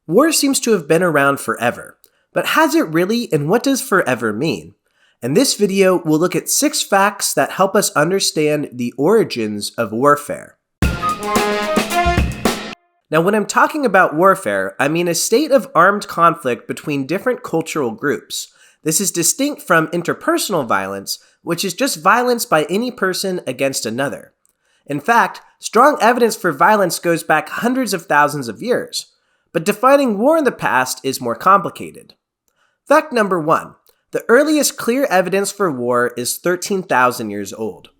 War seems to have been around forever, but has it really, and what does forever mean? In this video, we'll look at 6 facts that help us understand the origins of warfare. Now, when I'm talking about warfare, I mean a state of armed conflict between different cultural groups. This is distinct from interpersonal violence, which is just violence by any person against another. In fact, strong evidence for violence goes back hundreds of thousands of years. But defining war in the past is more complicated. Fact number 1. The earliest clear evidence for war is 13,000 years old.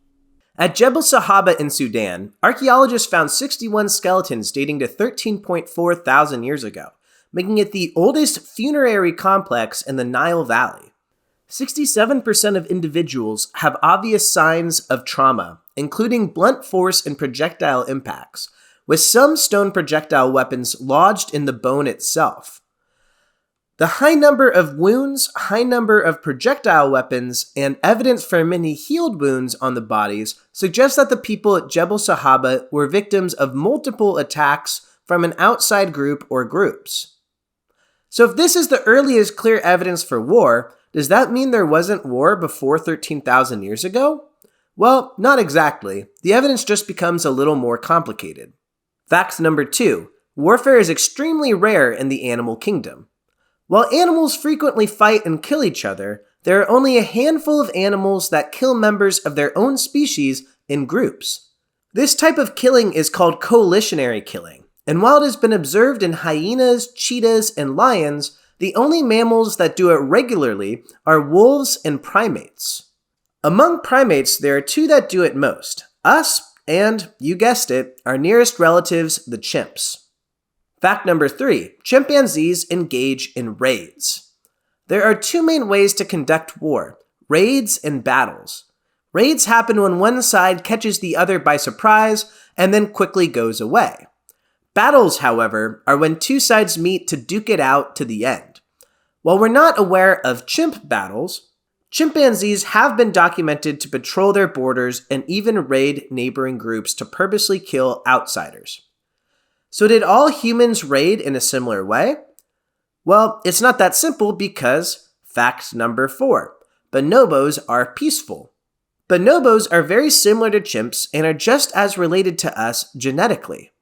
At Jebel Sahaba in Sudan, archaeologists found 61 skeletons dating to 13.4 thousand years ago, making it the oldest funerary complex in the Nile Valley. 67% of individuals have obvious signs of trauma, including blunt force and projectile impacts, with some stone projectile weapons lodged in the bone itself. The high number of wounds, high number of projectile weapons, and evidence for many healed wounds on the bodies suggests that the people at Jebel Sahaba were victims of multiple attacks from an outside group or groups. So if this is the earliest clear evidence for war, does that mean there wasn't war before 13,000 years ago? Well, not exactly. The evidence just becomes a little more complicated. Fact number 2. Warfare is extremely rare in the animal kingdom. While animals frequently fight and kill each other, there are only a handful of animals that kill members of their own species in groups. This type of killing is called coalitionary killing, and while it has been observed in hyenas, cheetahs, and lions, the only mammals that do it regularly are wolves and primates. Among primates, there are 2 that do it most: us and, you guessed it, our nearest relatives, the chimps. Fact number 3. Chimpanzees engage in raids. There are 2 main ways to conduct war: raids and battles. Raids happen when one side catches the other by surprise and then quickly goes away. Battles, however, are when 2 sides meet to duke it out to the end. While we're not aware of chimp battles, chimpanzees have been documented to patrol their borders and even raid neighboring groups to purposely kill outsiders. So did all humans raid in a similar way? Well, it's not that simple because, fact number 4, bonobos are peaceful. Bonobos are very similar to chimps and are just as related to us genetically.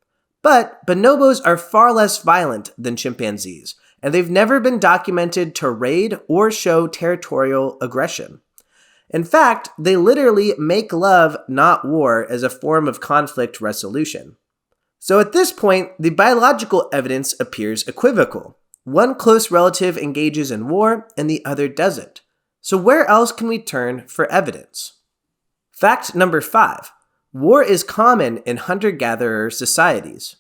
But bonobos are far less violent than chimpanzees, and they've never been documented to raid or show territorial aggression. In fact, they literally make love, not war, as a form of conflict resolution. So at this point, the biological evidence appears equivocal. One close relative engages in war, and the other doesn't. So where else can we turn for evidence? Fact number 5. War is common in hunter-gatherer societies.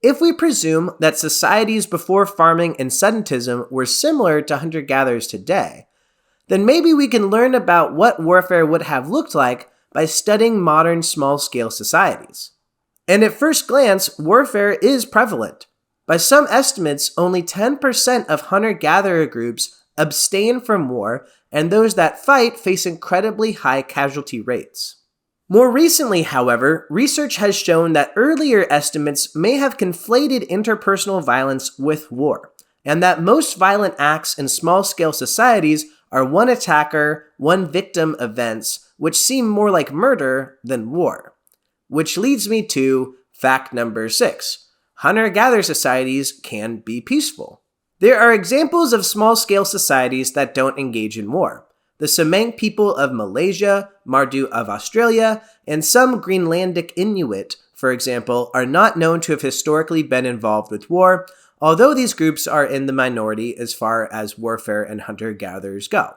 If we presume that societies before farming and sedentism were similar to hunter-gatherers today, then maybe we can learn about what warfare would have looked like by studying modern small-scale societies. And at first glance, warfare is prevalent. By some estimates, only 10% of hunter-gatherer groups abstain from war, and those that fight face incredibly high casualty rates. More recently, however, research has shown that earlier estimates may have conflated interpersonal violence with war, and that most violent acts in small-scale societies are one attacker, one victim events, which seem more like murder than war. Which leads me to fact number 6. Hunter-gatherer societies can be peaceful. There are examples of small-scale societies that don't engage in war. The Semang people of Malaysia, Mardu of Australia, and some Greenlandic Inuit, for example, are not known to have historically been involved with war, although these groups are in the minority as far as warfare and hunter-gatherers go.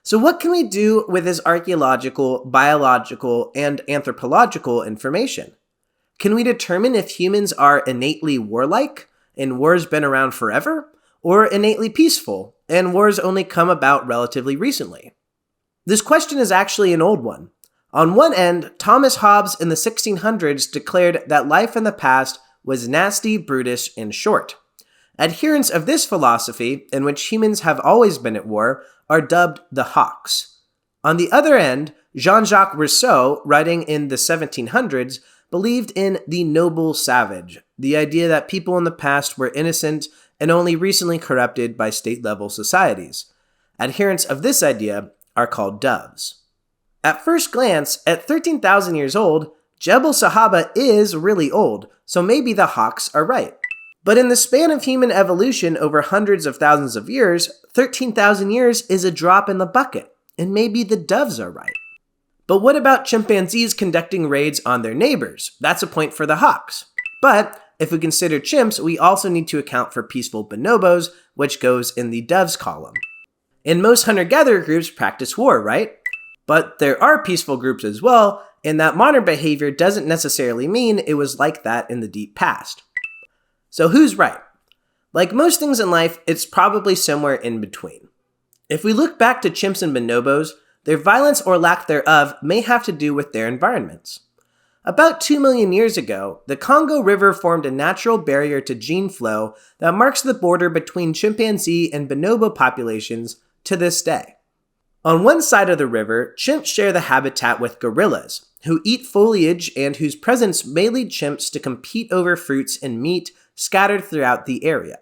So what can we do with this archaeological, biological, and anthropological information? Can we determine if humans are innately warlike, and war's been around forever, or innately peaceful, and wars only come about relatively recently? This question is actually an old one. On one end, Thomas Hobbes in the 1600s declared that life in the past was nasty, brutish, and short. Adherents of this philosophy, in which humans have always been at war, are dubbed the hawks. On the other end, Jean-Jacques Rousseau, writing in the 1700s, believed in the noble savage, the idea that people in the past were innocent and only recently corrupted by state-level societies. Adherents of this idea are called doves. At first glance, at 13,000 years old, Jebel Sahaba is really old, so maybe the hawks are right. But in the span of human evolution over hundreds of thousands of years, 13,000 years is a drop in the bucket, and maybe the doves are right. But what about chimpanzees conducting raids on their neighbors? That's a point for the hawks. But if we consider chimps, we also need to account for peaceful bonobos, which goes in the doves column. And most hunter-gatherer groups practice war, right? But there are peaceful groups as well, and that modern behavior doesn't necessarily mean it was like that in the deep past. So who's right? Like most things in life, it's probably somewhere in between. If we look back to chimps and bonobos, their violence or lack thereof may have to do with their environments. About 2 million years ago, the Congo River formed a natural barrier to gene flow that marks the border between chimpanzee and bonobo populations to this day. On one side of the river, chimps share the habitat with gorillas, who eat foliage and whose presence may lead chimps to compete over fruits and meat scattered throughout the area.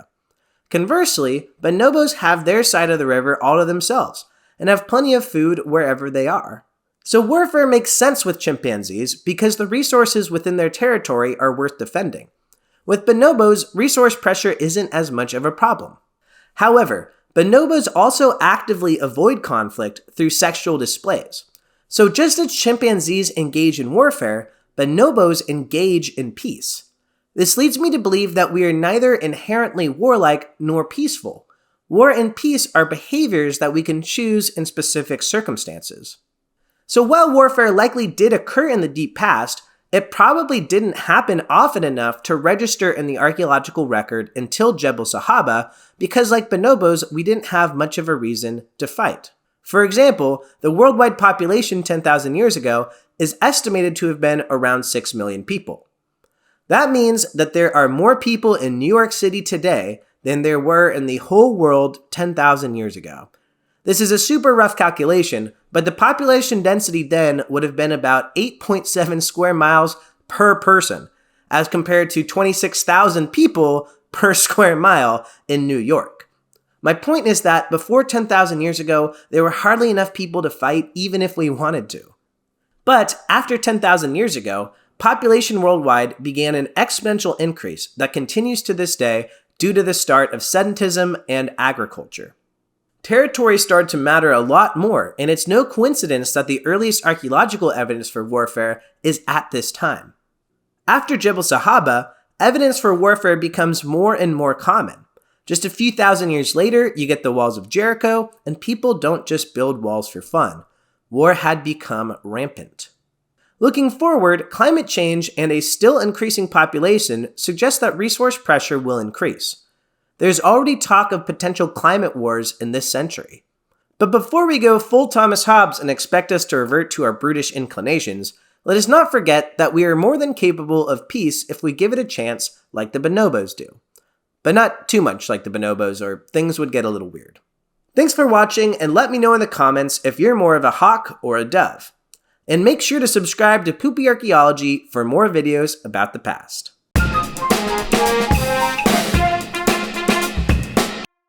Conversely, bonobos have their side of the river all to themselves, and have plenty of food wherever they are. So warfare makes sense with chimpanzees because the resources within their territory are worth defending. With bonobos, resource pressure isn't as much of a problem. However, bonobos also actively avoid conflict through sexual displays. So just as chimpanzees engage in warfare, bonobos engage in peace. This leads me to believe that we are neither inherently warlike nor peaceful. War and peace are behaviors that we can choose in specific circumstances. So while warfare likely did occur in the deep past, it probably didn't happen often enough to register in the archaeological record until Jebel Sahaba, because like bonobos, we didn't have much of a reason to fight. For example, the worldwide population 10,000 years ago is estimated to have been around 6 million people. That means that there are more people in New York City today than there were in the whole world 10,000 years ago. This is a super rough calculation, but the population density then would have been about 8.7 square miles per person, as compared to 26,000 people per square mile in New York. My point is that before 10,000 years ago, there were hardly enough people to fight even if we wanted to. But after 10,000 years ago, population worldwide began an exponential increase that continues to this day due to the start of sedentism and agriculture. Territory started to matter a lot more, and it's no coincidence that the earliest archaeological evidence for warfare is at this time. After Jebel Sahaba, evidence for warfare becomes more and more common. Just a few thousand years later, you get the walls of Jericho, and people don't just build walls for fun. War had become rampant. Looking forward, climate change and a still increasing population suggest that resource pressure will increase. There's already talk of potential climate wars in this century. But before we go full Thomas Hobbes and expect us to revert to our brutish inclinations, let us not forget that we are more than capable of peace if we give it a chance like the bonobos do. But not too much like the bonobos, or things would get a little weird. Thanks for watching, and let me know in the comments if you're more of a hawk or a dove. And make sure to subscribe to Poopy Archaeology for more videos about the past.